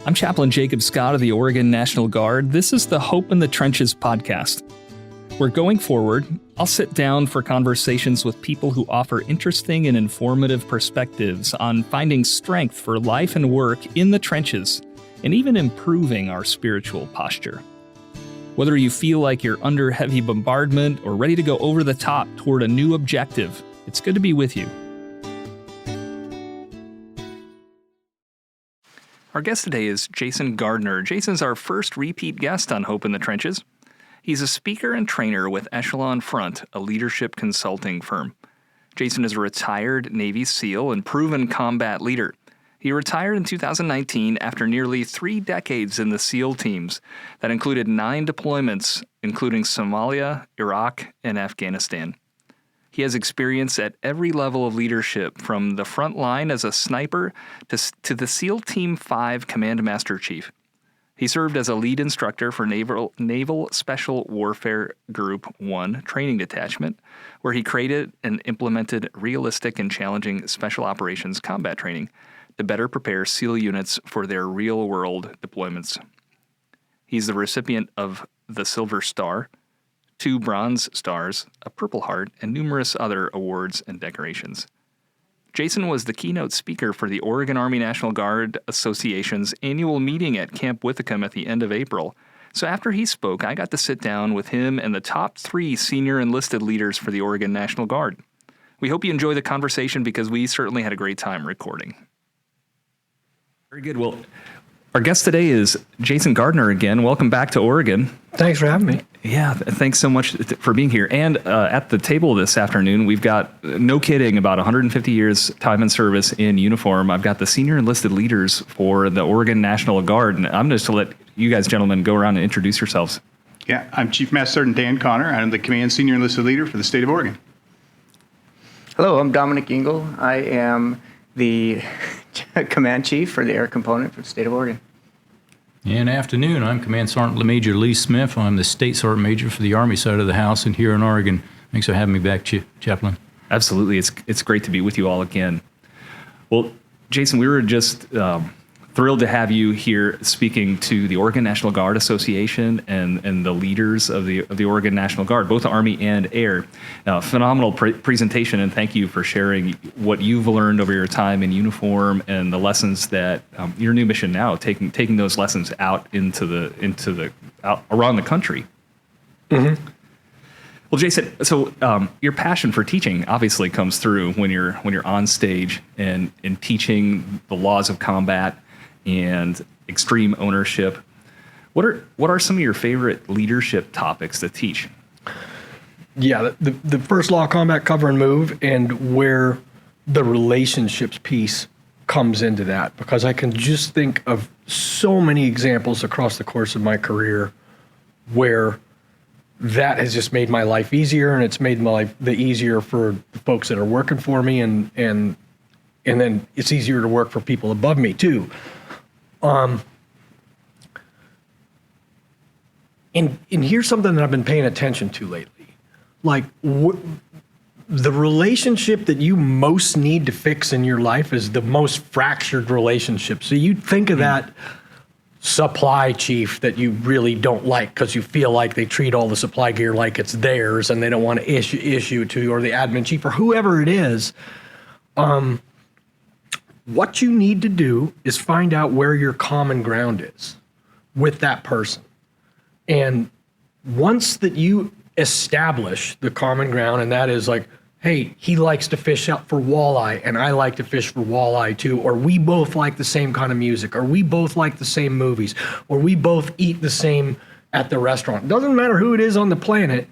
I'm Chaplain Jacob Scott of the Oregon National Guard. This is the Hope in the Trenches podcast. Where going forward, I'll sit down for conversations with people who offer interesting and informative perspectives on finding strength for life and work in the trenches, and even improving our spiritual posture. Whether you feel like you're under heavy bombardment or ready to go over the top toward a new objective, it's good to be with you. Our guest today is Jason Gardner. Jason's our first repeat guest on Hope in the Trenches. He's a speaker and trainer with Echelon, a leadership consulting firm. Jason is a retired Navy SEAL and proven combat leader. He retired in 2019 after nearly 3 decades in the SEAL teams that included 9 deployments, including Somalia, Iraq, and Afghanistan. He has experience at every level of leadership, from the front line as a sniper to the SEAL Team 5 Command Master Chief. He served as a lead instructor for Naval Special Warfare Group 1 Training Detachment, where he created and implemented realistic and challenging special operations combat training to better prepare SEAL units for their real-world deployments. He's the recipient of the Silver Star, 2 Bronze Stars, a Purple Heart, and numerous other awards and decorations. Jason was the keynote speaker for the Oregon Army National Guard Association's annual meeting at Camp Withycombe at the end of April. So after he spoke, I got to sit down with him and the top 3 senior enlisted leaders for the Oregon National Guard. We hope you enjoy the conversation because we certainly had a great time recording. Very good. Well, our guest today is Jason Gardner again. Welcome back to Oregon. Thanks for having me. Yeah, thanks so much for being here. And at the table this afternoon, we've got, no kidding, about 150 years time in service in uniform. I've got the senior enlisted leaders for the Oregon National Guard, and I'm just to let you guys, gentlemen, go around and introduce yourselves. Yeah, I'm Chief Master Sergeant Dan Connor. I'm the Command Senior Enlisted Leader for the state of Oregon. Hello, I'm Dominic Engel. I am the Command Chief for the Air Component for the state of Oregon. And afternoon, I'm Command Sergeant Major Lee Smith. I'm the State Sergeant Major for the Army side of the house and here in Oregon. Thanks for having me back, Chaplain. Absolutely. It's great to be with you all again. Well, Jason, we were just thrilled to have you here speaking to the Oregon National Guard Association and the leaders of the Oregon National Guard, both Army and Air. Phenomenal presentation, and thank you for sharing what you've learned over your time in uniform and the lessons that your new mission now, taking those lessons out out around the country. Mm-hmm. Well, Jason, so your passion for teaching obviously comes through when you're on stage and teaching the laws of combat and extreme ownership. What are some of your favorite leadership topics to teach? Yeah, the first law of combat, cover and move, and where the relationships piece comes into that, because I can just think of so many examples across the course of my career where that has just made my life easier, and it's made my life easier for the folks that are working for me, and then it's easier to work for people above me too. And here's something that I've been paying attention to lately. Like, the relationship that you most need to fix in your life is the most fractured relationship. So you think of that supply chief that you really don't like because you feel like they treat all the supply gear like it's theirs and they don't want to issue it to you, or the admin chief, or whoever it is. What you need to do is find out where your common ground is with that person. And once that you establish the common ground, and that is like, hey, he likes to fish out for walleye and I like to fish for walleye too, or we both like the same kind of music, or we both like the same movies, or we both eat the same at the restaurant. Doesn't matter who it is on the planet,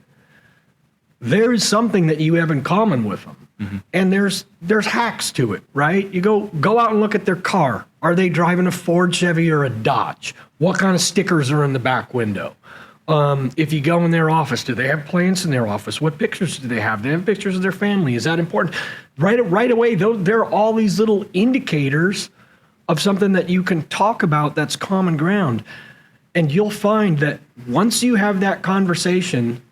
there is something that you have in common with them. Mm-hmm. And there's hacks to it, right? You go out and look at their car. Are they driving a Ford, Chevy, or a Dodge? What kind of stickers are in the back window? If you go in their office, do they have plants in their office? What pictures do they have? Do they have pictures of their family? Is that important? Right away, there are all these little indicators of something that you can talk about that's common ground. And you'll find that once you have that conversation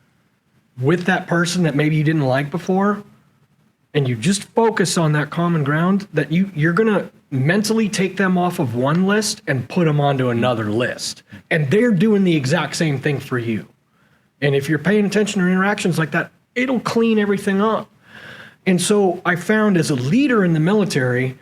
with that person that maybe you didn't like before, and you just focus on that common ground, that you're going to mentally take them off of one list and put them onto another list. And they're doing the exact same thing for you. And if you're paying attention to interactions like that, it'll clean everything up. And so I found as a leader in the military,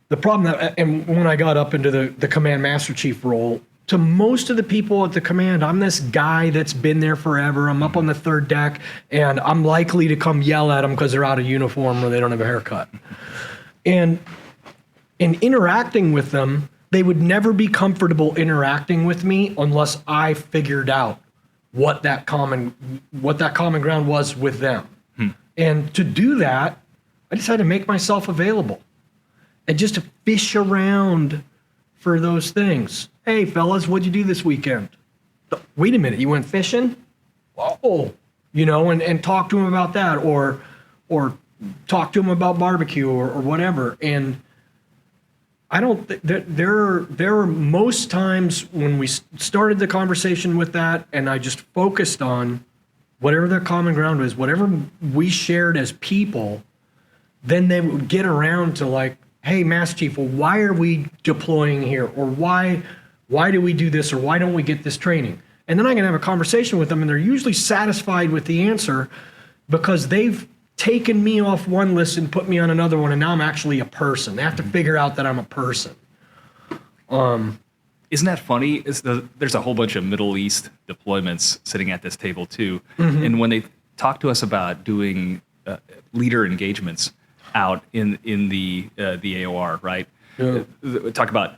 the problem that, and when I got up into the command master chief role, to most of the people at the command, I'm this guy that's been there forever. I'm up on the third deck, and I'm likely to come yell at them because they're out of uniform or they don't have a haircut. And in interacting with them, they would never be comfortable interacting with me unless I figured out what that common ground was with them. And to do that, I just had to make myself available and just to fish around for those things. Hey, fellas, what'd you do this weekend? Wait a minute, you went fishing? Oh, and talk to them about that, or talk to them about barbecue or whatever. And I don't think there are most times when we started the conversation with that, and I just focused on whatever their common ground was, whatever we shared as people, then they would get around to like, hey, Master Chief, well, why are we deploying here? Or why do we do this? Or why don't we get this training? And then I can have a conversation with them, and they're usually satisfied with the answer because they've taken me off one list and put me on another one, and now I'm actually a person. They have to figure out that I'm a person. Isn't that funny? There's a whole bunch of Middle East deployments sitting at this table too, and when they talk to us about doing leader engagements out in the AOR, right? Yeah. Talk about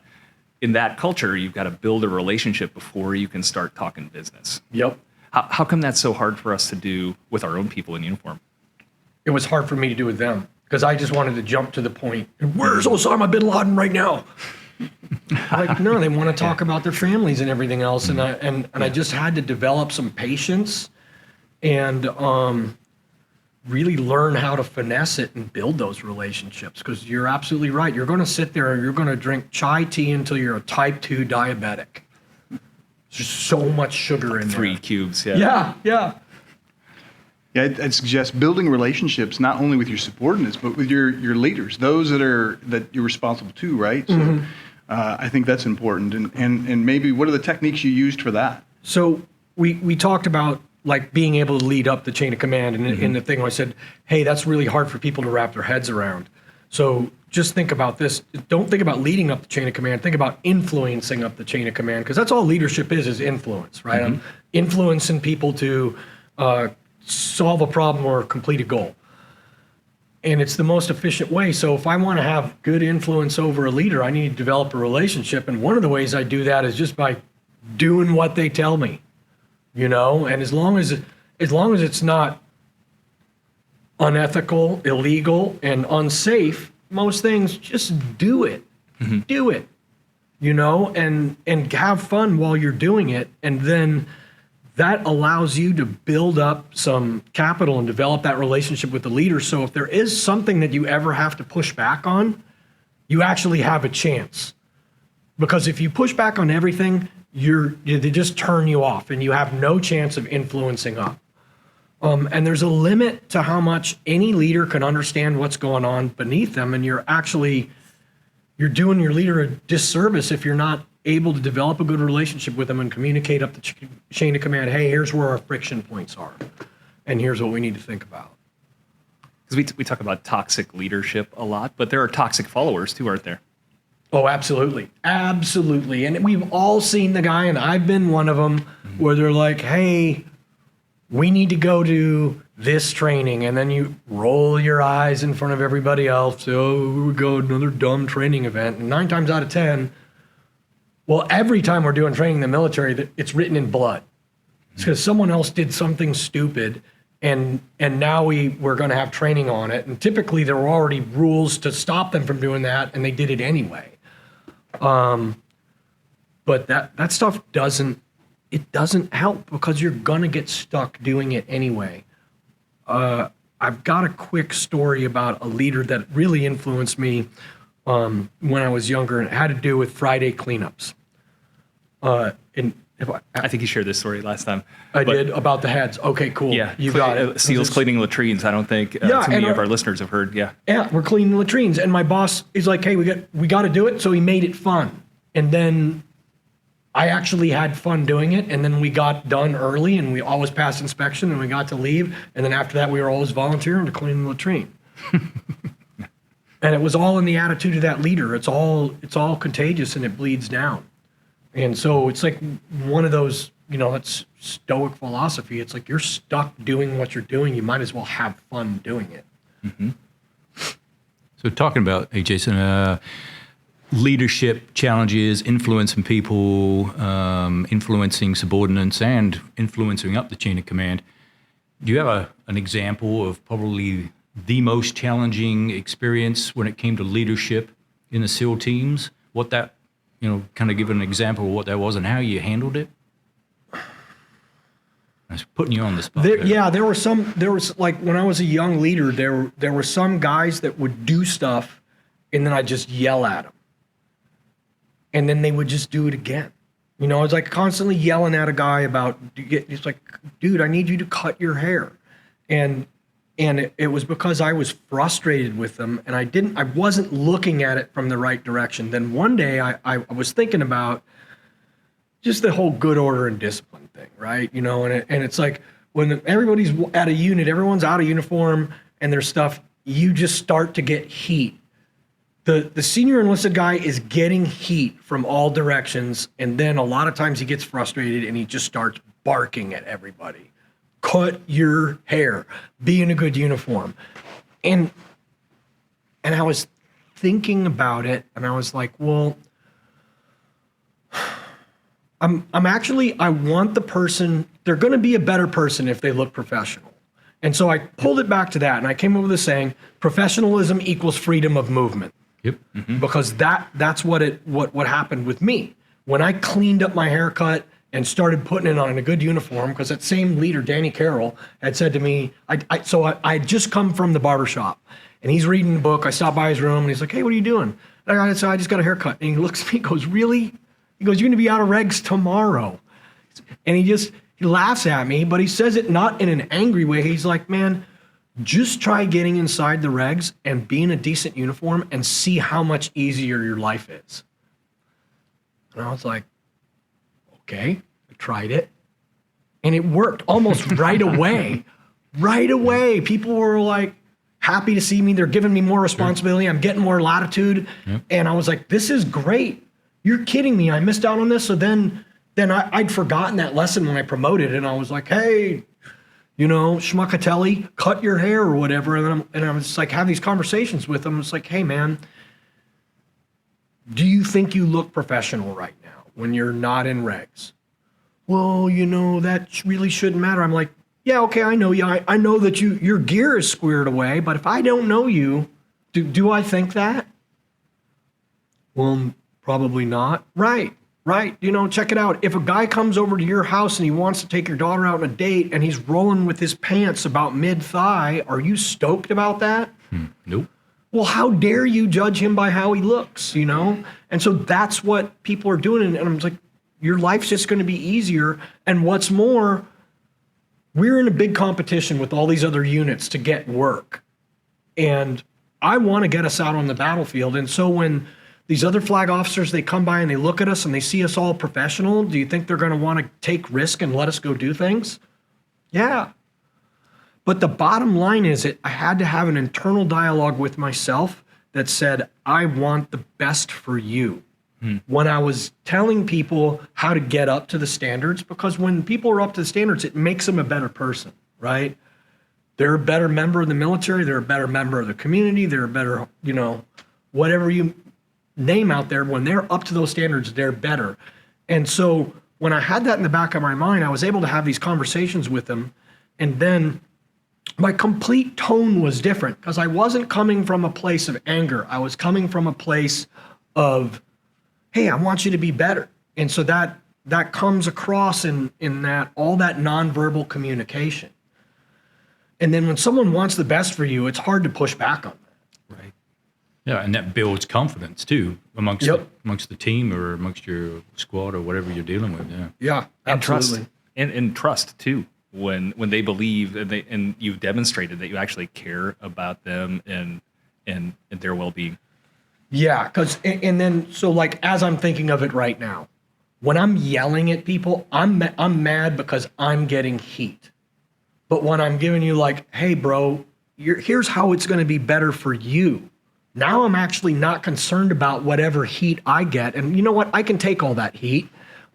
in that culture, you've got to build a relationship before you can start talking business. Yep. How come that's so hard for us to do with our own people in uniform? It was hard for me to do with them because I just wanted to jump to the point. Where's Osama bin Laden right now? Like, no, they want to talk about their families and everything else, and I just had to develop some patience and really learn how to finesse it and build those relationships. Because you're absolutely right. You're going to sit there and you're going to drink chai tea until you're a type 2 diabetic. There's just so much sugar in there. 3 cubes, yeah. Yeah. Yeah, I'd suggest building relationships not only with your subordinates but with your leaders, those that you're responsible to, right? So I think that's important. And maybe what are the techniques you used for that? So we talked about like being able to lead up the chain of command, and in the thing I said, hey, that's really hard for people to wrap their heads around. So just think about this. Don't think about leading up the chain of command. Think about influencing up the chain of command, because that's all leadership is influence, right? I'm influencing people to solve a problem or complete a goal. And it's the most efficient way. So if I want to have good influence over a leader, I need to develop a relationship. And one of the ways I do that is just by doing what they tell me, and as long as it's not unethical, illegal, and unsafe, most things, just do it. Do it, and have fun while you're doing it. And then that allows you to build up some capital and develop that relationship with the leader. So if there is something that you ever have to push back on, you actually have a chance. Because if you push back on everything, they just turn you off and you have no chance of influencing up. And there's a limit to how much any leader can understand what's going on beneath them. And you're doing your leader a disservice if you're not able to develop a good relationship with them and communicate up the chain of command. Hey, here's where our friction points are, and here's what we need to think about. Because we talk about toxic leadership a lot, but there are toxic followers too, aren't there? Oh, absolutely. Absolutely. And we've all seen the guy, and I've been one of them, where they're like, hey, we need to go to this training. And then you roll your eyes in front of everybody else. Oh, we go to another dumb training event. And 9 times out of 10, well, every time we're doing training in the military, it's written in blood. It's because someone else did something stupid, and now we're going to have training on it. And typically there were already rules to stop them from doing that, and they did it anyway. But that stuff doesn't help, because you're going to get stuck doing it anyway. I've got a quick story about a leader that really influenced me when I was younger, and it had to do with Friday cleanups. And I think you shared this story last time. I But, did about the heads. Okay, cool. Yeah, you got it. SEALs cleaning latrines. I don't think Yeah, too many and of our listeners have heard. Yeah. Yeah, we're cleaning latrines, and my boss is like, "Hey, we got to do it." So he made it fun, and then I actually had fun doing it, and then we got done early, and we always passed inspection, and we got to leave, and then after that, we were always volunteering to clean the latrine. And it was all in the attitude of that leader. It's all contagious, and it bleeds down. And so it's like one of those, that's Stoic philosophy. It's like you're stuck doing what you're doing. You might as well have fun doing it. Mm-hmm. So talking about, hey, Jason, leadership challenges, influencing people, influencing subordinates, and influencing up the chain of command. Do you have an example of probably the most challenging experience when it came to leadership in the SEAL teams? What that, kind of give an example of what that was and how you handled it? I was putting you on the spot. There was like when I was a young leader, there were some guys that would do stuff and then I'd just yell at them. And then they would just do it again. I was like constantly yelling at a guy about, it's like, dude, I need you to cut your hair. And it was because I was frustrated with them and I wasn't looking at it from the right direction. Then one day I was thinking about just the whole good order and discipline thing, right? And it's like when everybody's at a unit, everyone's out of uniform and their stuff, you just start to get heat. The senior enlisted guy is getting heat from all directions, and then a lot of times he gets frustrated and he just starts barking at everybody. Cut your hair, be in a good uniform. And I was thinking about it and I was like, well, I want the person, they're going to be a better person if they look professional. And so I pulled it back to that and I came up with a saying, professionalism equals freedom of movement. Yep. Mm-hmm. Because that's what happened with me. When I cleaned up my haircut and started putting it on in a good uniform, because that same leader, Danny Carroll, had said to me, I had just come from the barbershop and he's reading the book. I stopped by his room and he's like, hey, what are you doing? And I said, I just got a haircut. And he looks at me and goes, really? He goes, you're going to be out of regs tomorrow. And he laughs at me, but he says it not in an angry way. He's like, man, just try getting inside the regs and be in a decent uniform and see how much easier your life is. And I was like, okay, I tried it. And it worked almost right away. Right away. People were like happy to see me. They're giving me more responsibility. I'm getting more latitude. Yep. And I was like, this is great. You're kidding me. I missed out on this. So then I'd forgotten that lesson when I promoted and I was like, hey, schmuckatelli, cut your hair or whatever. And I was just like, have these conversations with them. It's like, hey, man, do you think you look professional right now when you're not in regs? Well, that really shouldn't matter. I'm like, yeah, okay, I know you. I know that your gear is squared away, but if I don't know you, do I think that? Well, probably not. Right. Check it out. If a guy comes over to your house and he wants to take your daughter out on a date and he's rolling with his pants about mid-thigh, are you stoked about that? Nope. Well, how dare you judge him by how he looks, And so that's what people are doing. And I'm like, your life's just going to be easier. And what's more, we're in a big competition with all these other units to get work. And I want to get us out on the battlefield. And so when these other flag officers, they come by and they look at us and they see us all professional, do you think they're going to want to take risk and let us go do things? Yeah. But the bottom line is I had to have an internal dialogue with myself that said, I want the best for you. When I was telling people how to get up to the standards, because when people are up to the standards, it makes them a better person, right? They're a better member of the military. They're a better member of the community. They're a better, whatever you name out there. When they're up to those standards, they're better. And so when I had that in the back of my mind, I was able to have these conversations with them. And then my complete tone was different because I wasn't coming from a place of anger. I was coming from a place of, hey, I want you to be better. And so that comes across in that all that nonverbal communication. And then when someone wants the best for you, it's hard to push back on that. Right. Yeah, and that builds confidence too amongst Yep. amongst the team or amongst your squad or whatever you're dealing with. Yeah. Yeah, And absolutely. trust. And trust too. When they believe and you've demonstrated that you actually care about them and their well-being. Yeah, because and then so like as I'm thinking of it right now, when I'm yelling at people, I'm mad because I'm getting heat. But when I'm giving you like, hey, bro, here's how it's going to be better for you. Now I'm actually not concerned about whatever heat I get, and you know what? I can take all that heat,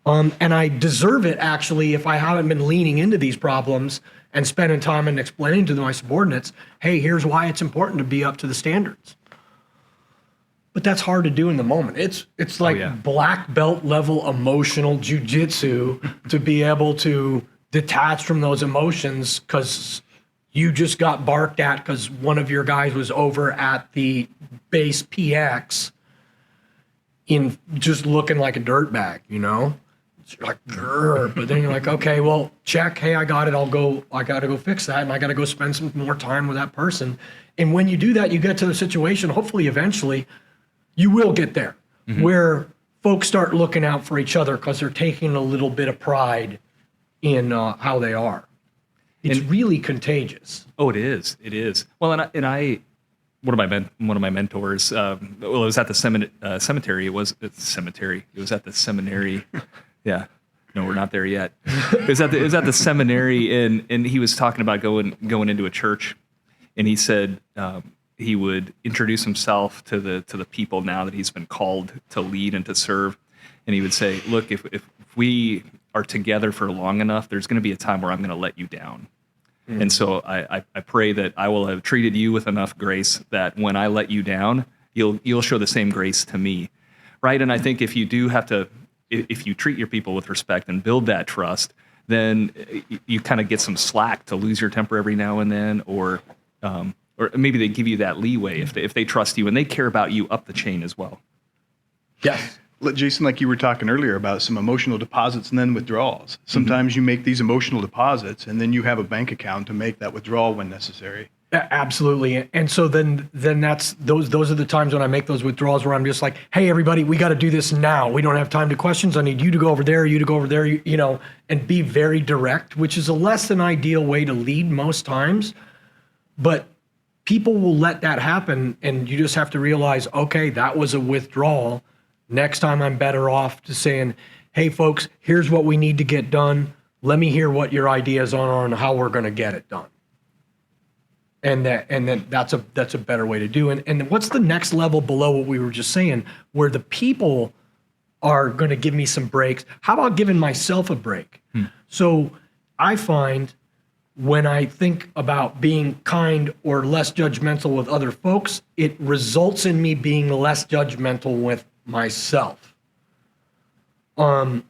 and I deserve it actually if I haven't been leaning into these problems and spending time and explaining to my subordinates, hey, here's why it's important to be up to the standards. But that's hard to do in the moment. It's like yeah. black belt level emotional jujitsu to be able to detach from those emotions because you just got barked at because one of your guys was over at the base PX in just looking like a dirtbag, you know? You're like, grr. But then you're like, okay, well, check. Hey, I got it. I got to go fix that. And I got to go spend some more time with that person. And when you do that, you get to the situation, hopefully, eventually, you will get there where folks start looking out for each other because they're taking a little bit of pride in how they are. It's really contagious. Oh, it is. It is. Well, and I one of my mentors. Well, it was at the cemetery. It was at the cemetery. It was at the seminary. Yeah. No, we're not there yet. It was at the seminary, and he was talking about going into a church, and he said he would introduce himself to the people now that he's been called to lead and to serve, and he would say, "Look, if we are together for long enough, there's going to be a time where I'm going to let you down." And so I pray that I will have treated you with enough grace that when I let you down, you'll show the same grace to me, right? And I think if you treat your people with respect and build that trust, then you kind of get some slack to lose your temper every now and then, or maybe they give you that leeway if they trust you and they care about you up the chain as well. Yes. Jason, like you were talking earlier about some emotional deposits and then withdrawals. Sometimes you make these emotional deposits and then you have a bank account to make that withdrawal when necessary. Absolutely. And so then that's those are the times when I make those withdrawals where I'm just like, hey, everybody, we got to do this now. We don't have time to questions. I need you to go over there, you to go over there, you know, and be very direct, which is a less than ideal way to lead most times. But people will let that happen. And you just have to realize, okay, that was a withdrawal. Next time I'm better off to saying, hey, folks, here's what we need to get done. Let me hear what your ideas are on how we're going to get it done. And then that's a better way to do it. And what's the next level below what we were just saying, where the people are going to give me some breaks? How about giving myself a break? So I find when I think about being kind or less judgmental with other folks, it results in me being less judgmental with myself. And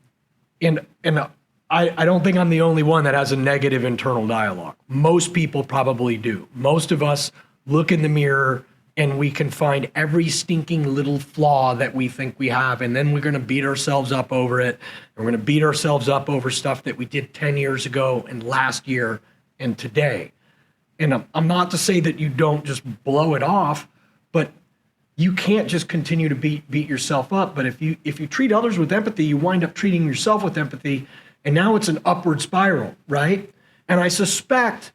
I don't think I'm the only one that has a negative internal dialogue. Most people probably do. Most of us look in the mirror and we can find every stinking little flaw that we think we have, and then we're going to beat ourselves up over it. And we're going to beat ourselves up over stuff that we did 10 years ago and last year and today. And I'm not to say that you don't just blow it off, but you can't just continue to beat yourself up. But if you treat others with empathy, you wind up treating yourself with empathy, and now it's an upward spiral, right? And I suspect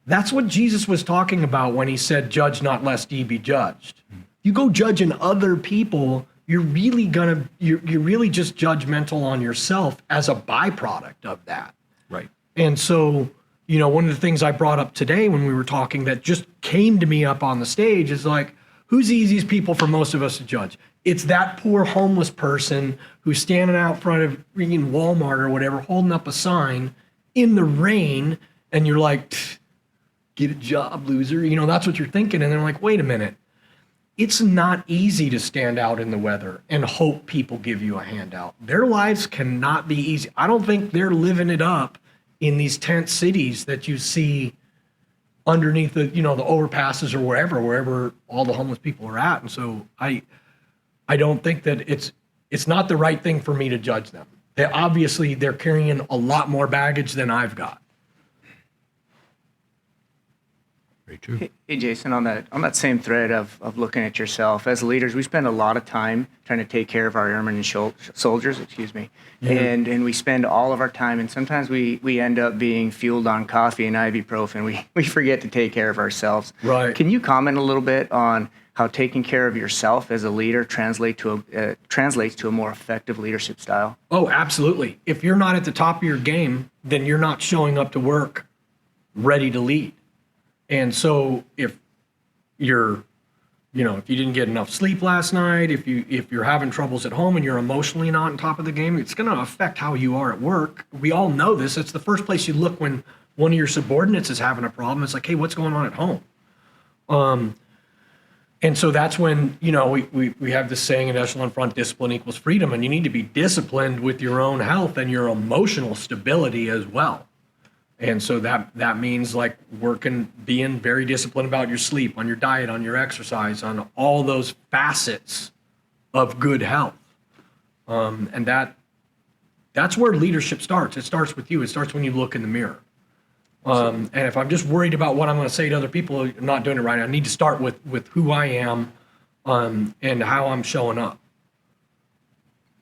that's what Jesus was talking about when he said, "Judge not, lest ye be judged." You go judging other people, you're really just judgmental on yourself as a byproduct of that. Right. And so, you know, one of the things I brought up today when we were talking that just came to me up on the stage is like, who's the easiest people for most of us to judge? It's that poor homeless person who's standing out front of freaking Walmart or whatever, holding up a sign in the rain, and you're like, get a job, loser. You know, that's what you're thinking. And they're like, wait a minute. It's not easy to stand out in the weather and hope people give you a handout. Their lives cannot be easy. I don't think they're living it up in these tent cities that you see underneath the, you know, the overpasses or wherever all the homeless people are at. And so I don't think that it's not the right thing for me to judge them. They're carrying a lot more baggage than I've got. Very true. Hey, Jason, on that same thread of looking at yourself, as leaders, we spend a lot of time trying to take care of our airmen and soldiers, and we spend all of our time, and sometimes we end up being fueled on coffee and ibuprofen. We forget to take care of ourselves. Right. Can you comment a little bit on how taking care of yourself as a leader translates to a more effective leadership style? Oh, absolutely. If you're not at the top of your game, then you're not showing up to work ready to lead. And so if you're, if you didn't get enough sleep last night, if you're having troubles at home and you're emotionally not on top of the game, it's going to affect how you are at work. We all know this. It's the first place you look when one of your subordinates is having a problem. It's like, hey, what's going on at home? And so that's when, we have this saying at Echelon Front, discipline equals freedom, and you need to be disciplined with your own health and your emotional stability as well. And so that means like being very disciplined about your sleep, on your diet, on your exercise, on all those facets of good health. And that's where leadership starts. It starts with you. It starts when you look in the mirror. And if I'm just worried about what I'm going to say to other people, I'm not doing it right. I need to start with who I am, and how I'm showing up.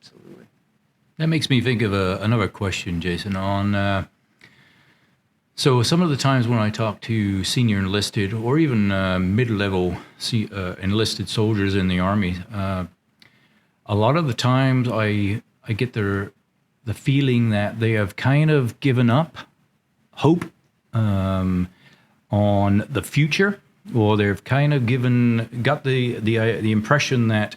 Absolutely. That makes me think of another question, Jason, on so some of the times when I talk to senior enlisted or even mid-level enlisted soldiers in the Army, a lot of the times I get the feeling that they have kind of given up hope on the future, or they've kind of got the impression that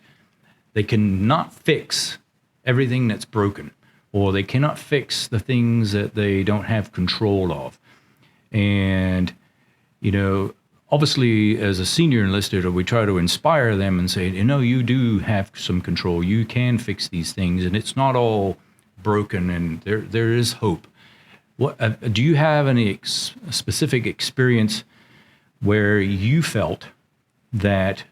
they cannot fix everything that's broken, or they cannot fix the things that they don't have control of. And, obviously as a senior enlisted, we try to inspire them and say, you do have some control. You can fix these things, and it's not all broken, and there is hope. What do you have any specific experience where you felt that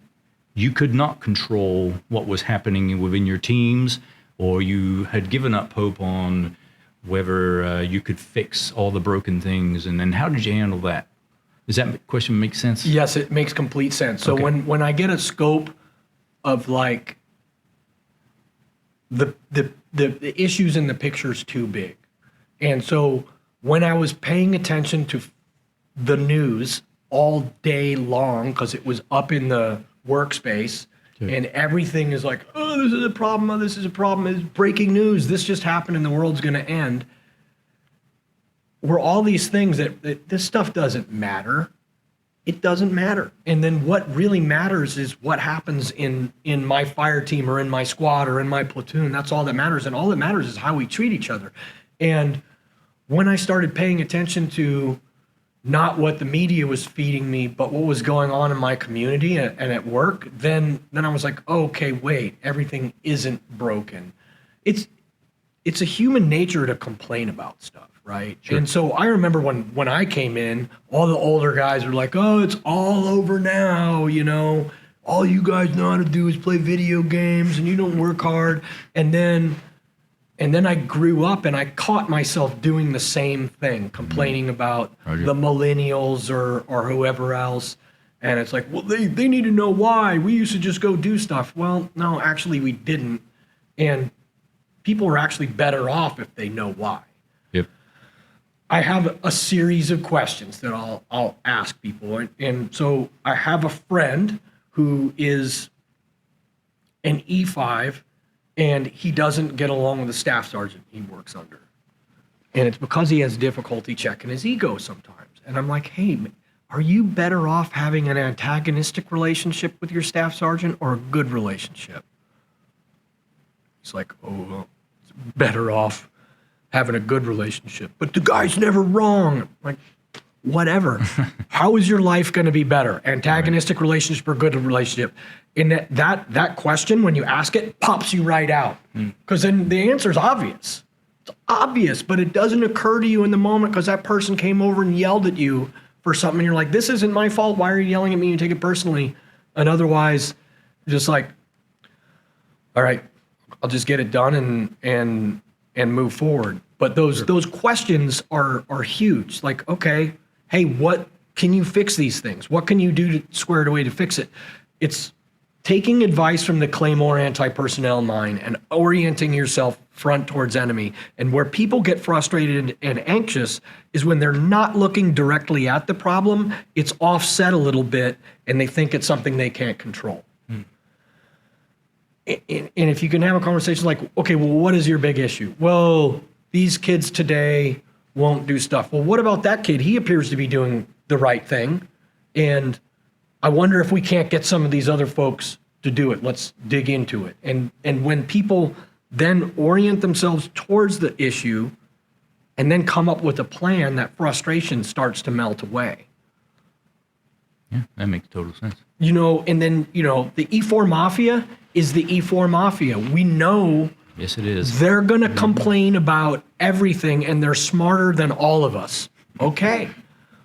you could not control what was happening within your teams, or you had given up hope on whether you could fix all the broken things, and then how did you handle that? Does that question make sense? Yes, it makes complete sense. So Okay. when I get a scope of like the issues in the picture is too big, and so when I was paying attention to the news all day long because it was up in the workspace. Sure. And everything is like, oh, this is a problem. Oh, this is a problem. It's breaking news. This just happened and the world's going to end. Were all these things that this stuff doesn't matter. It doesn't matter. And then what really matters is what happens in my fire team or in my squad or in my platoon. That's all that matters. And all that matters is how we treat each other. And when I started paying attention to not what the media was feeding me, but what was going on in my community and at work, then I was like, okay, wait, everything isn't broken. It's a human nature to complain about stuff, right? Sure. And so I remember when I came in, all the older guys were like, oh, it's all over now, all you guys know how to do is play video games and you don't work hard. And then I grew up and I caught myself doing the same thing, complaining about the millennials or whoever else. And it's like, well, they need to know why. We used to just go do stuff. Well, no, actually we didn't. And people are actually better off if they know why. Yep. I have a series of questions that I'll ask people. And so I have a friend who is an E5, and he doesn't get along with the staff sergeant he works under. And it's because he has difficulty checking his ego sometimes. And I'm like, hey, are you better off having an antagonistic relationship with your staff sergeant or a good relationship? He's like, oh, well, it's better off having a good relationship. But the guy's never wrong. I'm like, whatever. How is your life going to be better? Antagonistic relationship or good relationship? And that question, when you ask it, pops you right out. Because then the answer is obvious. It's obvious, but it doesn't occur to you in the moment because that person came over and yelled at you for something. And you're like, this isn't my fault. Why are you yelling at me? You take it personally. And otherwise, just like, all right, I'll just get it done and move forward. But those questions are huge. Like, okay, hey, what can you fix these things? What can you do to square it away to fix it? It's taking advice from the Claymore anti-personnel mine and orienting yourself front towards enemy. And where people get frustrated and anxious is when they're not looking directly at the problem, it's offset a little bit and they think it's something they can't control. And if you can have a conversation like, okay, well, what is your big issue? Well, these kids today won't do stuff. Well, what about that kid? He appears to be doing the right thing. And I wonder if we can't get some of these other folks to do it. Let's dig into it. And when people then orient themselves towards the issue and then come up with a plan, that frustration starts to melt away. Yeah, that makes total sense. And then, the E4 Mafia is the E4 Mafia. We know Yes, it is. they're going to complain about everything and they're smarter than all of us. Okay,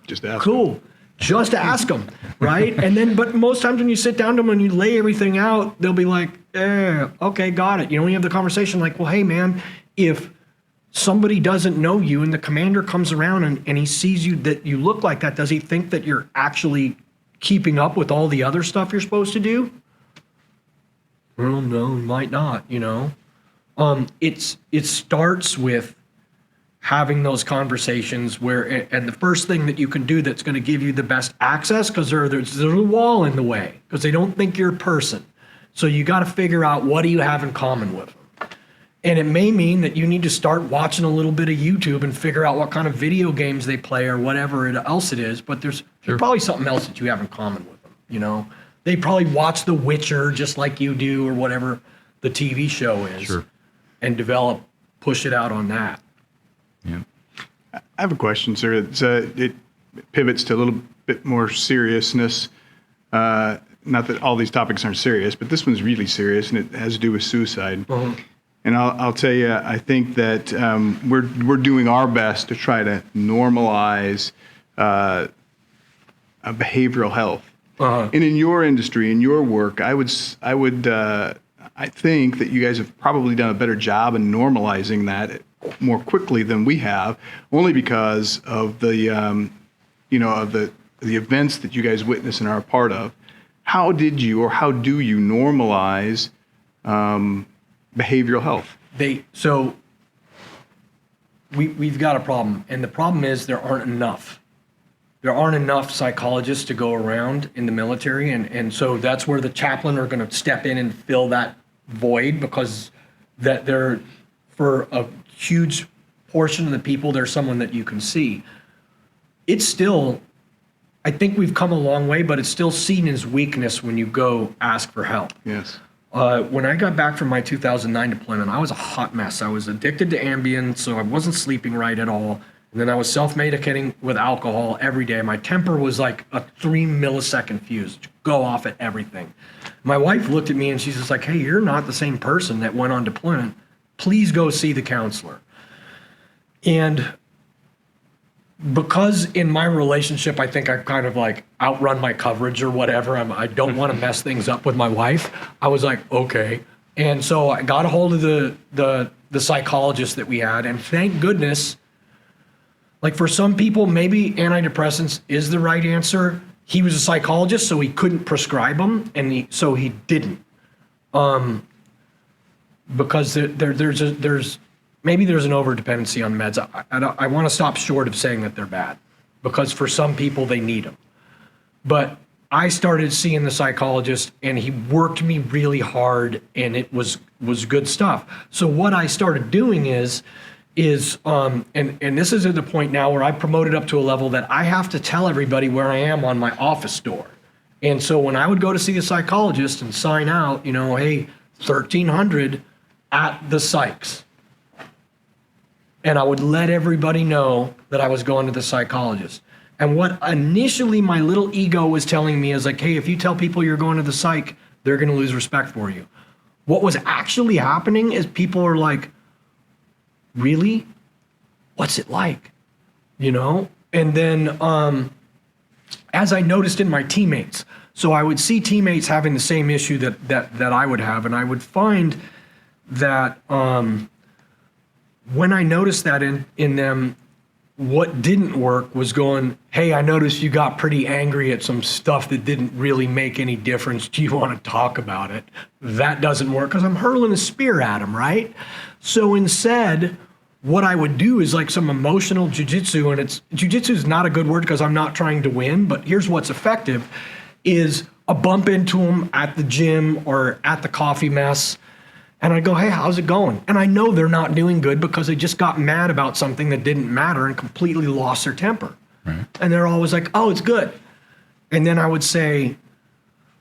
Just ask. cool. Just ask them, right? And then, but most times when you sit down to them and you lay everything out, they'll be like, okay, got it. When you have the conversation like, well, hey, man, if somebody doesn't know you and the commander comes around and he sees you that you look like that, does he think that you're actually keeping up with all the other stuff you're supposed to do? Well, no, he might not, It starts with having those conversations and the first thing that you can do that's going to give you the best access, because there's a wall in the way, because they don't think you're a person. So you got to figure out, what do you have in common with them? And it may mean that you need to start watching a little bit of YouTube and figure out what kind of video games they play or whatever else it is. But there's probably something else that you have in common with them, They probably watch The Witcher just like you do, or whatever the TV show is. Sure. And push it out on that. Yeah. I have a question, sir. It pivots to a little bit more seriousness. Not that all these topics aren't serious, but this one's really serious, and it has to do with suicide. Uh-huh. And I'll tell you, I think that we're doing our best to try to normalize behavioral health. Uh-huh. And in your industry, in your work, I think that you guys have probably done a better job in normalizing that more quickly than we have, only because of the events that you guys witness and are a part of. How do you normalize behavioral health? We've got a problem, and the problem is there aren't enough. There aren't enough psychologists to go around in the military, and so that's where the chaplain are going to step in and fill that void, because that they're, for a huge portion of the people, there's someone that you can see. It's still, I think we've come a long way, but it's still seen as weakness when you go ask for help. Yes. When I got back from my 2009 deployment, I was a hot mess. I was addicted to Ambien, so I wasn't sleeping right at all. And then I was self-medicating with alcohol every day. My temper was like a 3-millisecond fuse, go off at everything. My wife looked at me and she's just like, hey, you're not the same person that went on deployment. Please go see the counselor. And because in my relationship, I think I've kind of like outrun my coverage or whatever. I don't want to mess things up with my wife. I was like, okay. And so I got a hold of the psychologist that we had, and thank goodness, like for some people, maybe antidepressants is the right answer. He was a psychologist, so he couldn't prescribe them, and so he didn't. Because there's maybe there's an overdependency on meds. I want to stop short of saying that they're bad, because for some people they need them. But I started seeing the psychologist, and he worked me really hard, and it was good stuff. So what I started doing is and this is at the point now where I promoted up to a level that I have to tell everybody where I am on my office door. And so when I would go to see the psychologist and sign out, hey, 1300 at the Sykes. And I would let everybody know that I was going to the psychologist. And what initially my little ego was telling me is like, hey, if you tell people you're going to the psych, they're going to lose respect for you. What was actually happening is people are like, really? What's it like? And then as I noticed in my teammates, so I would see teammates having the same issue that I would have, and I would find that when I noticed that in them, what didn't work was going, hey, I noticed you got pretty angry at some stuff that didn't really make any difference. Do you want to talk about it? That doesn't work because I'm hurling a spear at him, right? So instead, what I would do is like some emotional jujitsu, and jujitsu is not a good word because I'm not trying to win, but here's what's effective is a bump into them at the gym or at the coffee mess. And I go, hey, how's it going? And I know they're not doing good because they just got mad about something that didn't matter and completely lost their temper. Right. And they're always like, oh, it's good. And then I would say,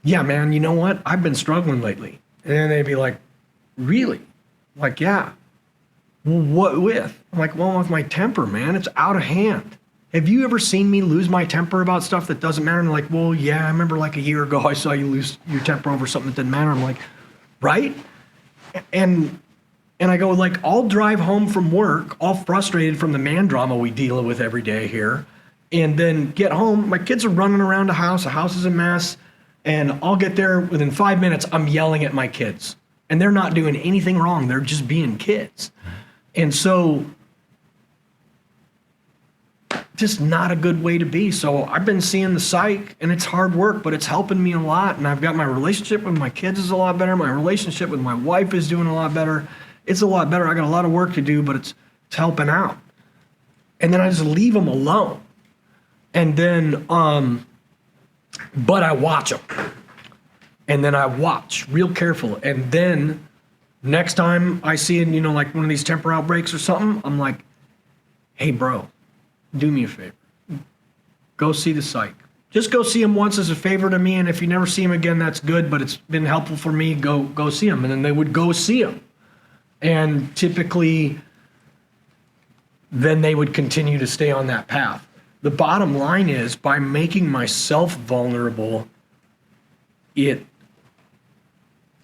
yeah, man, you know what? I've been struggling lately. And then they'd be like, really? I'm like, yeah. Well, what with? I'm like, well, with my temper, man. It's out of hand. Have you ever seen me lose my temper about stuff that doesn't matter? And they're like, well, yeah, I remember like a year ago I saw you lose your temper over something that didn't matter. I'm like, right? And I go, like, I'll drive home from work all frustrated from the man drama we deal with every day here, and then get home. My kids are running around the house is a mess, and I'll get there within 5 minutes. I'm yelling at my kids, and they're not doing anything wrong. They're just being kids. And so just not a good way to be. So I've been seeing the psych, and it's hard work, but it's helping me a lot. And I've got my relationship with my kids is a lot better. My relationship with my wife is doing a lot better. It's a lot better. I got a lot of work to do, but it's helping out. And then I just leave them alone. And then, but I watch them. And then I watch real careful. And then next time I see, you know, like one of these temper outbreaks or something, I'm like, hey, bro, do me a favor. Go see the psych. Just go see him once as a favor to me, and if you never see him again, that's good, but it's been helpful for me. Go see him. And then they would go see him. And typically, then they would continue to stay on that path. The bottom line is, by making myself vulnerable, it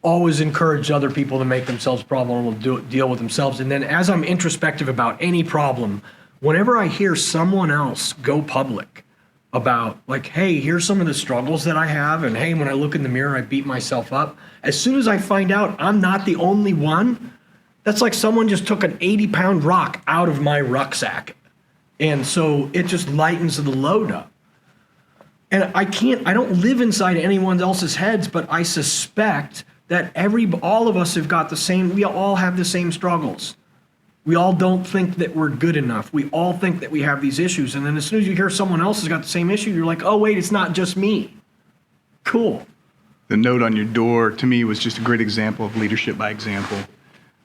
always encouraged other people to make themselves vulnerable, deal with themselves. And then as I'm introspective about any problem, whenever I hear someone else go public about, like, hey, here's some of the struggles that I have, and hey, when I look in the mirror, I beat myself up. As soon as I find out I'm not the only one, that's like someone just took an 80-pound rock out of my rucksack. And so it just lightens the load up. And I don't live inside anyone else's heads, but I suspect that all of us have got we all have the same struggles. We all don't think that we're good enough. We all think that we have these issues. And then as soon as you hear someone else has got the same issue, you're like, oh, wait, it's not just me. Cool. The note on your door, to me, was just a great example of leadership by example.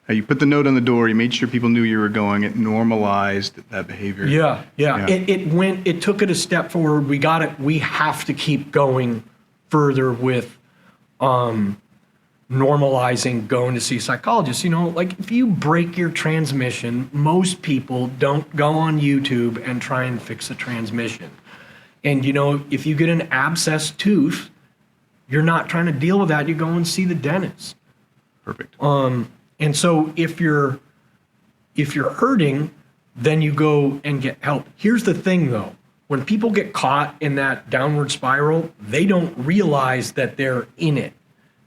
You put the note on the door, you made sure people knew you were going, it normalized that behavior. Yeah. It took it a step forward. We got it. We have to keep going further with normalizing going to see psychologists. You know, like if you break your transmission, most people don't go on YouTube and try and fix the transmission. And, you know, if you get an abscessed tooth, you're not trying to deal with that. You go and see the dentist. Perfect. And so if you're hurting, then you go and get help. Here's the thing, though. When people get caught in that downward spiral, they don't realize that they're in it.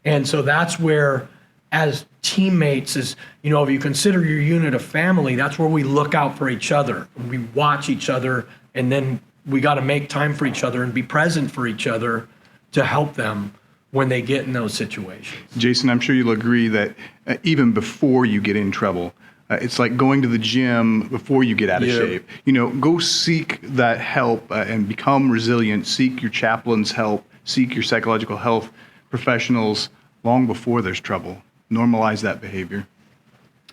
And so that's where, as teammates, if you consider your unit a family, that's where we look out for each other. We watch each other, and then we got to make time for each other and be present for each other to help them when they get in those situations. Jason, I'm sure you'll agree that even before you get in trouble, it's like going to the gym before you get out of shape. You know, go seek that help and become resilient. Seek your chaplain's help. Seek your psychological health professionals long before there's trouble. Normalize that behavior.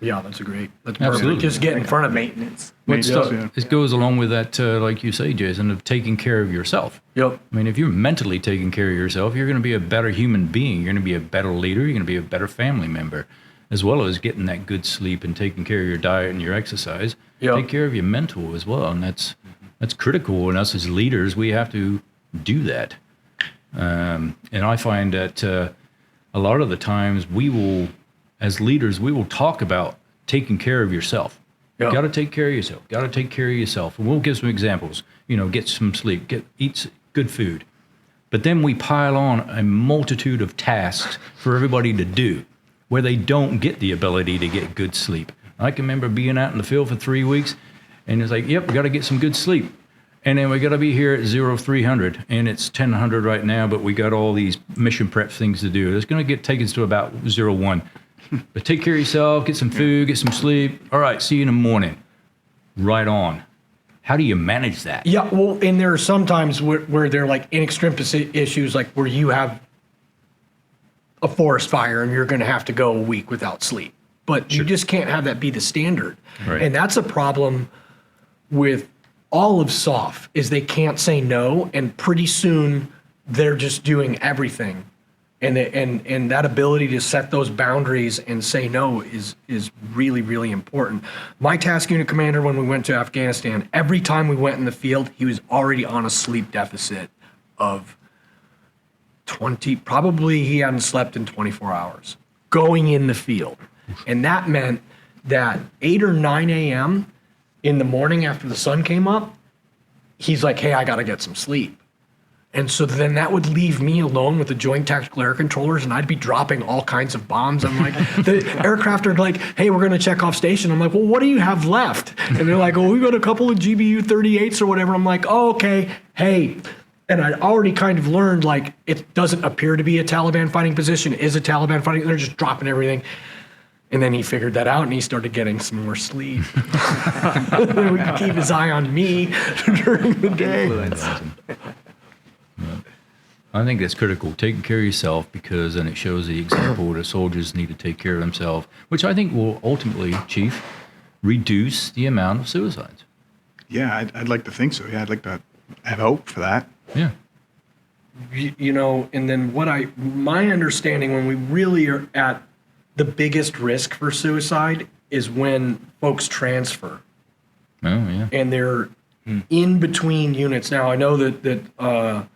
Yeah, that's perfect. Absolutely. Just get in front of maintenance. It goes along with that, like you say, Jason, of taking care of yourself. Yep. I mean, if you're mentally taking care of yourself, you're going to be a better human being. You're going to be a better leader. You're going to be a better family member, as well as getting that good sleep and taking care of your diet and your exercise. Yep. Take care of your mental as well, and that's critical. And us as leaders, we have to do that. And I find that a lot of the times as leaders, we will talk about taking care of yourself. Yep. Got to take care of yourself. Got to take care of yourself. And we'll give some examples. You know, get some sleep, eat good food. But then we pile on a multitude of tasks for everybody to do where they don't get the ability to get good sleep. I can remember being out in the field for 3 weeks, And it's like, yep, we got to get some good sleep. And then we got to be here at 0300, and it's 1000 right now, but we got all these mission prep things to do. It's going to take us to about 01. But take care of yourself, get some food, get some sleep. All right, see you in the morning. Right on. How do you manage that? Yeah, well, and there are some times where there are like inextricable issues, like where you have a forest fire and you're going to have to go a week without sleep. But you just can't have that be the standard. Right. And that's a problem with all of SOF, is they can't say no, and pretty soon they're just doing everything. And that ability to set those boundaries and say no is really, really important. My task unit commander, when we went to Afghanistan, every time we went in the field, he was already on a sleep deficit of 20, probably he hadn't slept in 24 hours going in the field. And that meant that 8 or 9 a.m. in the morning after the sun came up, he's like, hey, I got to get some sleep. And so then that would leave me alone with the Joint Tactical Air Controllers, and I'd be dropping all kinds of bombs. I'm like, the aircraft are like, hey, we're going to check off station. I'm like, well, what do you have left? And they're like, oh, we got a couple of GBU 38s or whatever. I'm like, oh, okay, hey. And I'd already kind of learned, like, it doesn't appear to be a Taliban fighting position. It is a Taliban fighting. They're just dropping everything. And then he figured that out, and he started getting some more sleep. Then we could keep his eye on me during the day. I think that's critical, taking care of yourself, because then it shows the example that soldiers need to take care of themselves, which I think will ultimately, Chief, reduce the amount of suicides. Yeah, I'd like to think so. Yeah, I'd like to have hope for that. Yeah. You know, and then my understanding when we really are at the biggest risk for suicide is when folks transfer. Oh, yeah. And they're in between units. Now, I know that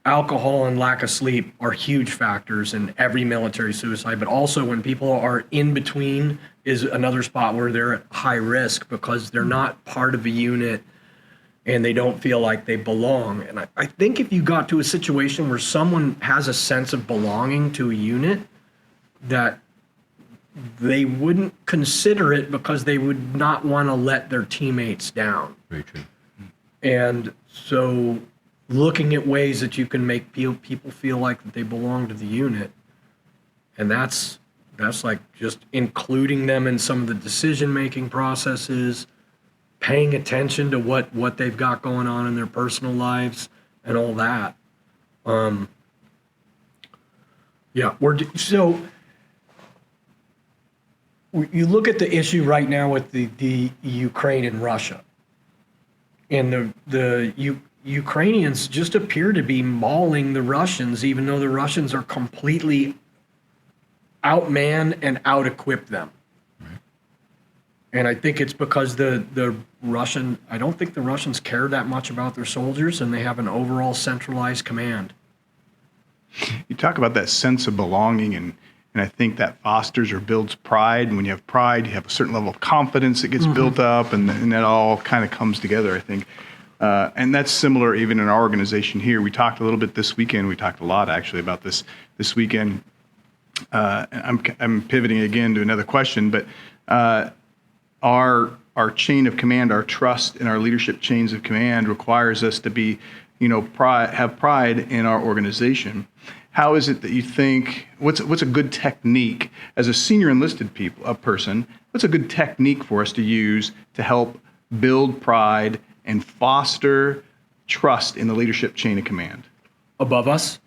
alcohol and lack of sleep are huge factors in every military suicide, but also when people are in between is another spot where they're at high risk because they're not part of a unit and they don't feel like they belong. And I think if you got to a situation where someone has a sense of belonging to a unit, that they wouldn't consider it because they would not want to let their teammates down. Very true. And so looking at ways that you can make people feel like that they belong to the unit, and that's like just including them in some of the decision-making processes, paying attention to what they've got going on in their personal lives and all that. You look at the issue right now with the Ukraine and Russia, and the Ukrainians just appear to be mauling the Russians, even though the Russians are completely outmanned and out-equipped them. Right. And I think it's because I don't think the Russians care that much about their soldiers, and they have an overall centralized command. You talk about that sense of belonging, and I think that fosters or builds pride. And when you have pride, you have a certain level of confidence that gets built up, and that all kind of comes together, I think. And that's similar even in our organization here. We talked a little bit this weekend. We talked a lot, actually, about this weekend. I'm pivoting again to another question, but our chain of command, our trust in our leadership chains of command requires us to be, have pride in our organization. How is it that you think, what's a good technique as a senior enlisted person, what's a good technique for us to use to help build pride and foster trust in the leadership chain of command? Above us?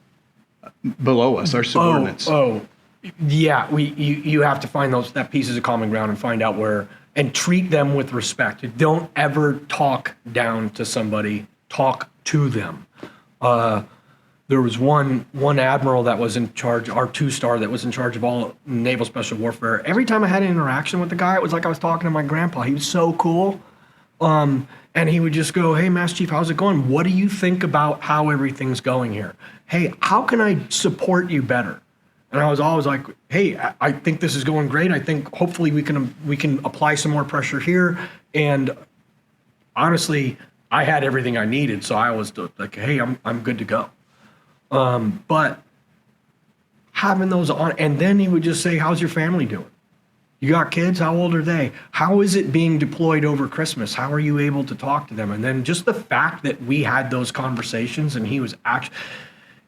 Below us, our subordinates. Yeah, you have to find that pieces of common ground and find out where, and treat them with respect. Don't ever talk down to somebody, talk to them. There was one admiral that was in charge, our 2-star, that was in charge of all naval special warfare. Every time I had an interaction with the guy, it was like I was talking to my grandpa. He was so cool. And he would just go, hey, Master Chief, how's it going? What do you think about how everything's going here? Hey, how can I support you better? And I was always like, hey, I think this is going great. I think hopefully we can apply some more pressure here. And honestly, I had everything I needed, so I was like, hey, I'm good to go. But having those on, and then he would just say, how's your family doing? You got kids? How old are they? How is it being deployed over Christmas? How are you able to talk to them? And then just the fact that we had those conversations and he was actually,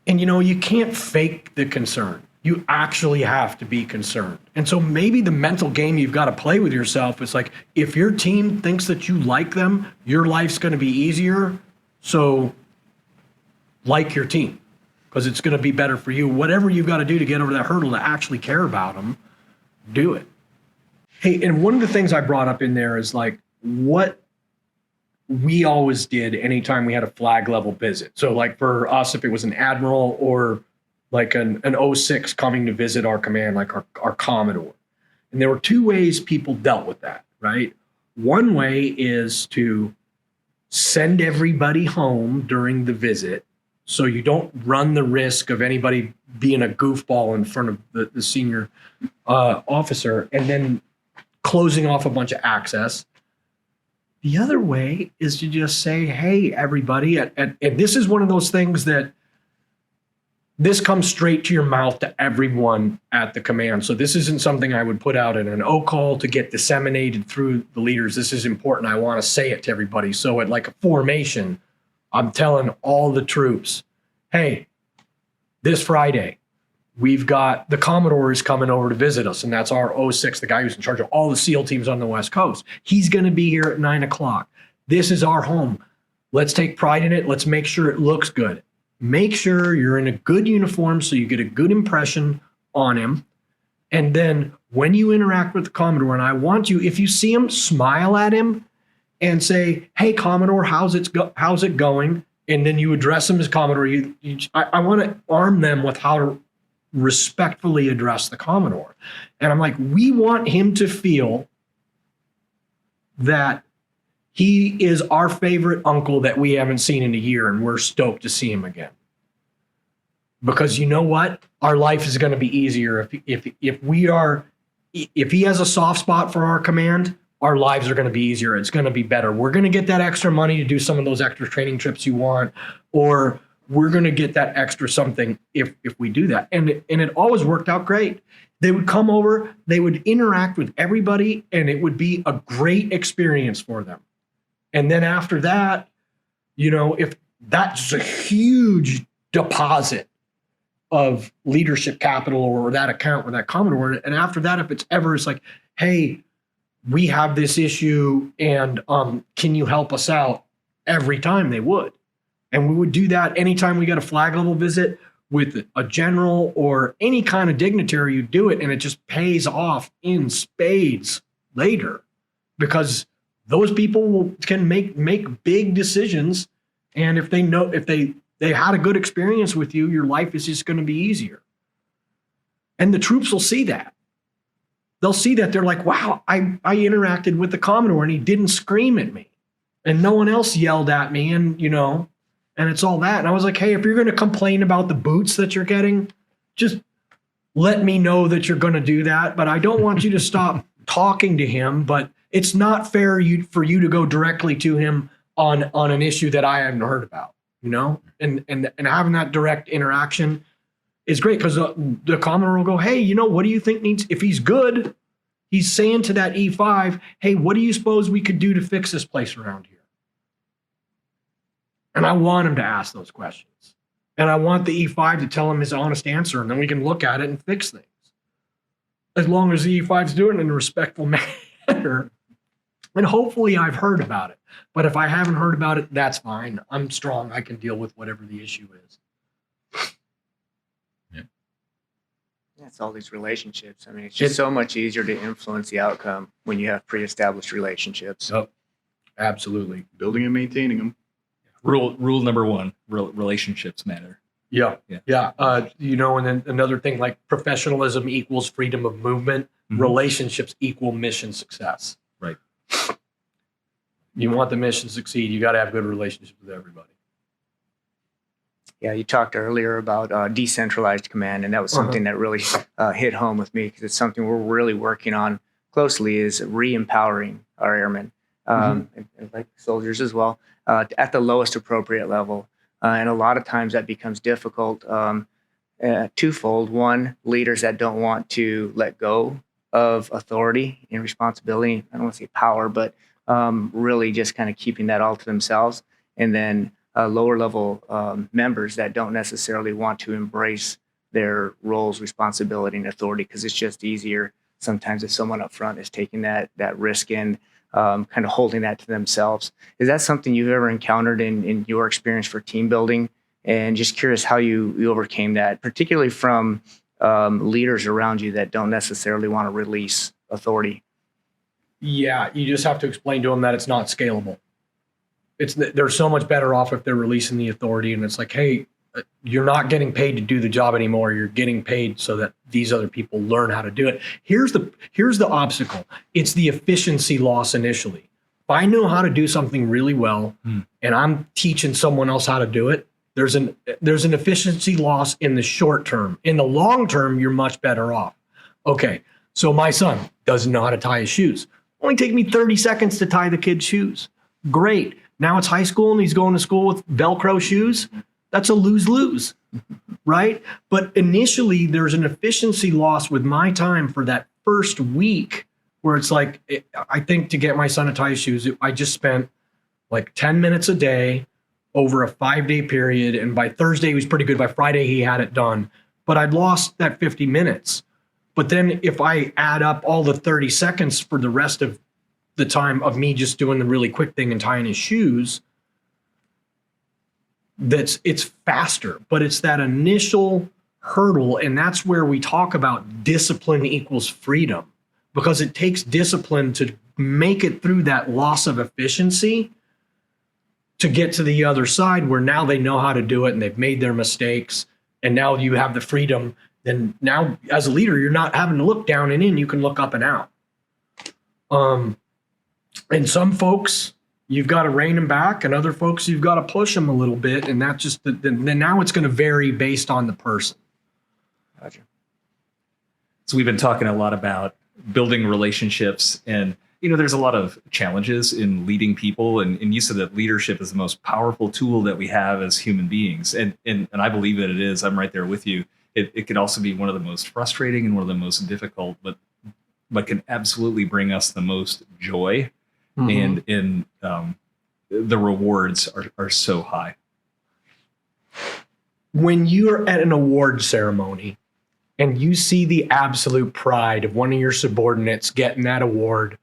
and you can't fake the concern. You actually have to be concerned. And so maybe the mental game you've got to play with yourself is like, if your team thinks that you like them, your life's going to be easier. So like your team, because it's going to be better for you. Whatever you've got to do to get over that hurdle to actually care about them, do it. Hey, and one of the things I brought up in there is like what we always did anytime we had a flag level visit. So like for us, if it was an admiral or like an 06 coming to visit our command, like our Commodore. And there were two ways people dealt with that, right? One way is to send everybody home during the visit so you don't run the risk of anybody being a goofball in front of the senior officer and then closing off a bunch of access. The other way is to just say, hey, everybody, and this is one of those things that this comes straight to your mouth to everyone at the command. So this isn't something I would put out in an O-call to get disseminated through the leaders. This is important. I want to say it to everybody. So at like a formation, I'm telling all the troops, hey, this Friday, we've got the Commodore is coming over to visit us, and that's our 06, the guy who's in charge of all the SEAL teams on the West Coast. He's going to be here at 9 o'clock. This is our home. Let's take pride in it. Let's make sure it looks good. Make sure you're in a good uniform so you get a good impression on him. And then when you interact with the Commodore, and I want you, if you see him, smile at him and say, hey, Commodore, how's it going? And then you address him as Commodore. I want to arm them with how to respectfully address the Commodore. And I'm like, we want him to feel that he is our favorite uncle that we haven't seen in a year, and we're stoked to see him again. Because you know what? Our life is going to be easier if he has a soft spot for our command, our lives are going to be easier. It's going to be better. We're going to get that extra money to do some of those extra training trips you want, or we're going to get that extra something if we do that. And it always worked out great. They would come over, they would interact with everybody, and it would be a great experience for them. And then after that, if that's a huge deposit of leadership capital or that account with that Commodore. And after that, if it's like, hey, we have this issue and can you help us out? Every time they would. And we would do that anytime we got a flag level visit with a general or any kind of dignitary, you do it and it just pays off in spades later because those people can make big decisions. And if they had a good experience with you, your life is just going to be easier. And the troops will see that. They'll see that. They're like, wow, I interacted with the Commodore and he didn't scream at me and no one else yelled at me. And, and it's all that. And I was like, hey, if you're going to complain about the boots that you're getting, just let me know that you're going to do that. But I don't want you to stop talking to him, but it's not fair for you to go directly to him on an issue that I haven't heard about, and having that direct interaction is great because the Commodore will go, hey, what do you think needs, if he's good, he's saying to that E5, hey, what do you suppose we could do to fix this place around here? And I want him to ask those questions. And I want the E5 to tell him his honest answer, and then we can look at it and fix things. As long as the E5's doing it in a respectful manner. And hopefully I've heard about it. But if I haven't heard about it, that's fine. I'm strong. I can deal with whatever the issue is. Yeah, it's all these relationships. I mean, it's just so much easier to influence the outcome when you have pre-established relationships. Yep. Absolutely. Building and maintaining them. Rule number one, relationships matter. Yeah. And then another thing, like professionalism equals freedom of movement. Mm-hmm. Relationships equal mission success. Right. You want the mission to succeed, you got to have good relationships with everybody. Yeah, you talked earlier about decentralized command, and that was something that really hit home with me because it's something we're really working on closely is re-empowering our airmen, and like soldiers as well, at the lowest appropriate level. And a lot of times that becomes difficult twofold. One, leaders that don't want to let go of authority and responsibility. I don't want to say power, but really just kind of keeping that all to themselves. And then lower level members that don't necessarily want to embrace their roles, responsibility, and authority, because it's just easier sometimes if someone up front is taking that risk and kind of holding that to themselves. Is that something you've ever encountered in your experience for team building? And just curious how you overcame that, particularly from leaders around you that don't necessarily want to release authority. Yeah, you just have to explain to them that it's not scalable. They're so much better off if they're releasing the authority, and it's like, hey, you're not getting paid to do the job anymore. You're getting paid so that these other people learn how to do it. Here's the obstacle. It's the efficiency loss initially. If I know how to do something really well and I'm teaching someone else how to do it, there's an efficiency loss in the short term. In the long term, you're much better off. Okay, so my son doesn't know how to tie his shoes. Only take me 30 seconds to tie the kid's shoes. Great. Now it's high school and he's going to school with Velcro shoes. That's a lose-lose, right? But initially, there's an efficiency loss with my time for that first week where it's like, I think to get my son to tie his shoes, I just spent like 10 minutes a day over a 5-day period. And by Thursday, he was pretty good. By Friday, he had it done. But I'd lost that 50 minutes. But then if I add up all the 30 seconds for the rest of the time of me just doing the really quick thing and tying his shoes, it's faster. But it's that initial hurdle. And that's where we talk about discipline equals freedom, because it takes discipline to make it through that loss of efficiency to get to the other side where now they know how to do it and they've made their mistakes. And now you have the freedom. Then now as a leader, you're not having to look down and in, you can look up and out. And some folks, you've got to rein them back, and other folks, you've got to push them a little bit. And that's just, then now it's going to vary based on the person. Gotcha. So we've been talking a lot about building relationships, and there's a lot of challenges in leading people, and you said that leadership is the most powerful tool that we have as human beings, and I believe that it is. I'm right there with you. It can also be one of the most frustrating and one of the most difficult, but can absolutely bring us the most joy, and the rewards are so high. When you're at an award ceremony and you see the absolute pride of one of your subordinates getting that award,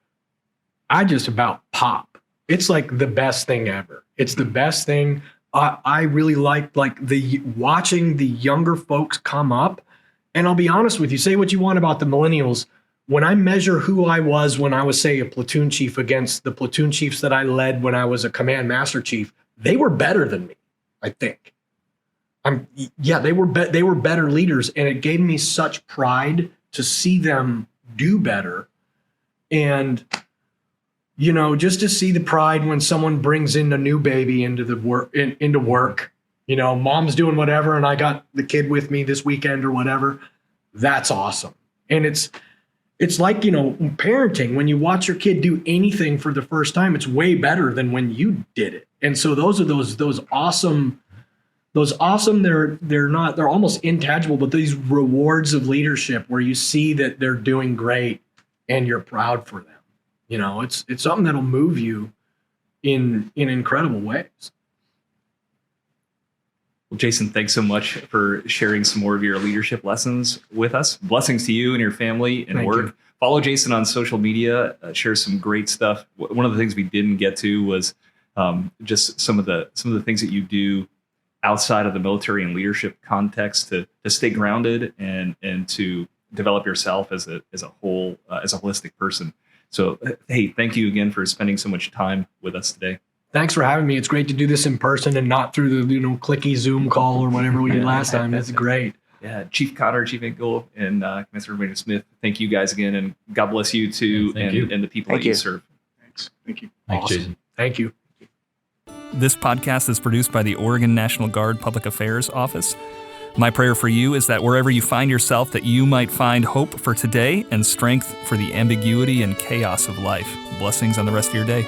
I just about pop. It's like the best thing ever. It's the best thing. I really like watching the younger folks come up. And I'll be honest with you, say what you want about the millennials. When I measure who I was when I was, say, a platoon chief against the platoon chiefs that I led when I was a command master chief, they were better than me, I think. They were better leaders, and it gave me such pride to see them do better. And just to see the pride when someone brings in a new baby into work, mom's doing whatever, and I got the kid with me this weekend or whatever. That's awesome. And it's like, parenting. When you watch your kid do anything for the first time, it's way better than when you did it. And so those are those awesome, they're almost intangible, but these rewards of leadership where you see that they're doing great and you're proud for them. It's something that'll move you in incredible ways. Well, Jason, thanks so much for sharing some more of your leadership lessons with us. Blessings to you and your family and Thank work. you. Follow Jason on social media. Share some great stuff. One of the things we didn't get to was just some of the things that you do outside of the military and leadership context to stay grounded and to develop yourself as a whole as a holistic person. So, hey, thank you again for spending so much time with us today. Thanks for having me. It's great to do this in person and not through the clicky Zoom call or whatever we did last time. That's great. Yeah, Chief Cotter, Chief Engel, and Commander Major Smith, thank you guys again, and God bless you too, and the people that you serve. Thanks. Thank you. Thanks, Awesome. Jason. Thank you. This podcast is produced by the Oregon National Guard Public Affairs Office. My prayer for you is that wherever you find yourself, that you might find hope for today and strength for the ambiguity and chaos of life. Blessings on the rest of your day.